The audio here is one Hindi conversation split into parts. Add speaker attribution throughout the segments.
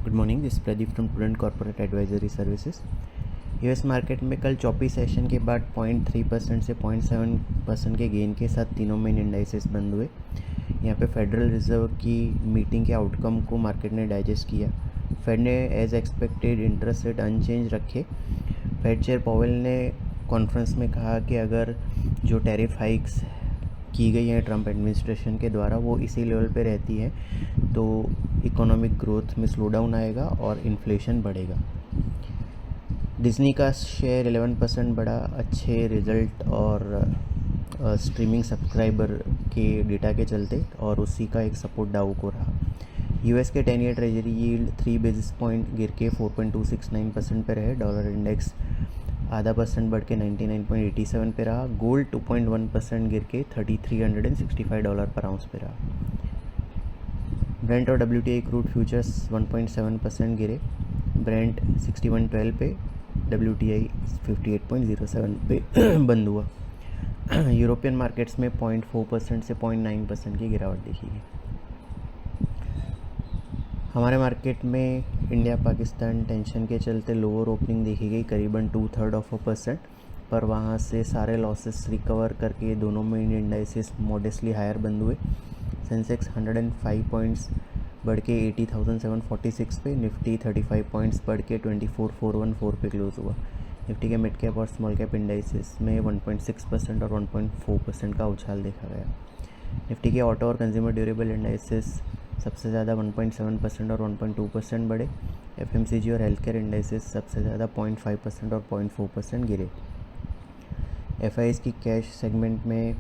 Speaker 1: Good morning, this Pradeep from prudent corporate advisory services. US market में कल चौपी सेशन के बाद 0.3% से 0.7% के गेन के साथ तीनों मेन इंडाइसेस बंद हुए। यहाँ पे फेडरल रिजर्व की मीटिंग के आउटकम को मार्केट ने डाइजेस्ट किया। फेड ने as expected interest rate unchanged रखे। फेड चेयर पॉवेल ने कॉन्फ्रेंस में कहा कि अगर जो टैरिफ हाइक्स की गई हैं ट्रंप एडमिनिस्ट्रेशन के द्वारा वो इसी लेवल पे रहती है तो इकोनॉमिक ग्रोथ में स्लो डाउन आएगा और इन्फ्लेशन बढ़ेगा। डिज्नी का शेयर 11% बढ़ा, अच्छे रिजल्ट और स्ट्रीमिंग सब्सक्राइबर के डेटा के चलते, और उसी का एक सपोर्ट डाउ को रहा। यूएस के 10 year treasury yield 3 basis point गिर के 4.269% पे रहे। डॉलर इंडेक्स आधा % बढ़ के 99.87 पे रहा। गोल्ड 2.1% गिर के $3,365 पर आउंस पे रहा। ब्रेंट और WTI क्रूड फ्यूचर्स 1.7% गिरे। ब्रेंट 61.12 पे, WTI 58.07 पे बंद हुआ। यूरोपियन मार्केट्स में 0.4% से 0.9% की गिरावट देखी गई। हमारे मार्केट में इंडिया पाकिस्तान टेंशन के चलते लोअर ओपनिंग देखी गई, करीबन 0.2%, पर वहाँ से सारे लॉसेस रिकवर करके दोनों मेन इंडाइसेस मॉडेस्टली हायर बंद हुए। सेंसेक्स 105 पॉइंट्स बढ़ के 80,746 पे, निफ्टी 35 पॉइंट्स बढ़ के 24,414 पे क्लोज हुआ। निफ्टी के मिड कैप और स्मॉल कैप इंडाइसेस में 1.6% और 1.4% का उछाल देखा गया। निफ्टी के ऑटो और कंज्यूमर ड्यूरेबल इंडाइसेस सबसे ज़्यादा 1.7% और 1.2% बढ़े। FMCG और हेल्थ केयर इंडाइसेस सबसे ज़्यादा 0.5% और 0.4% गिरे। FIs की कैश सेगमेंट में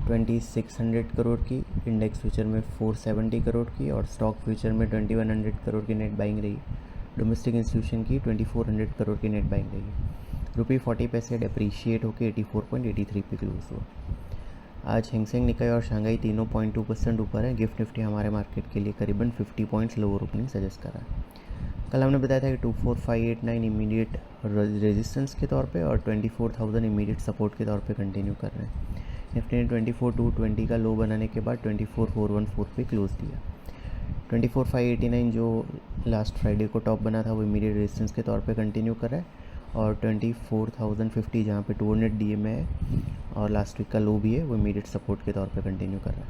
Speaker 1: 2600 करोड़ की, इंडेक्स फ्यूचर में 470 करोड़ की और स्टॉक फ्यूचर में 2100 करोड़ की नेट बाइंग रही। डोमेस्टिक इंस्टीट्यूशन की 2400 करोड़ की नेट बाइंग रही। रुपये 40 पैसे डेप्रीशिएट होकर 84.83 पे क्लोज हुआ। आज हैंगसेंग, निकाई और शंघाई तीनों 0.2% ऊपर है। गिफ्ट निफ्टी हमारे मार्केट के लिए करीबन 50 पॉइंट्स लोअर ओपनिंग सजेस्ट करा है। कल हमने बताया था कि 24,589 इमीडिएट रेजिस्टेंस के तौर पे और 24,000 इमीडिएट सपोर्ट के तौर पे कंटिन्यू कर रहे हैं। निफ्टी ने 24,220 का लो बनाने के बाद 24,414 पे क्लोज दिया। 24,589 जो लास्ट फ्राइडे को टॉप बना था वो इमीडिएट रेजिस्टेंस के तौर पे कंटिन्यू कर रहा है, और 24,050 जहाँ पे 200 DMA है और लास्ट वीक का लो भी है वो इमीडिएट सपोर्ट के तौर पे कंटिन्यू कर रहा है।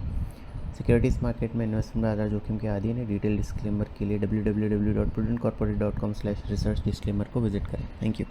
Speaker 1: सिक्योरिटीज़ मार्केट में इन्वेस्टमेंट बाजार जोखिम के अधीन है। डिटेल डिस्क्लेमर के लिए www.prudentcorporate.com/research डिस्क्लेमर को विजिट करें। Thank you.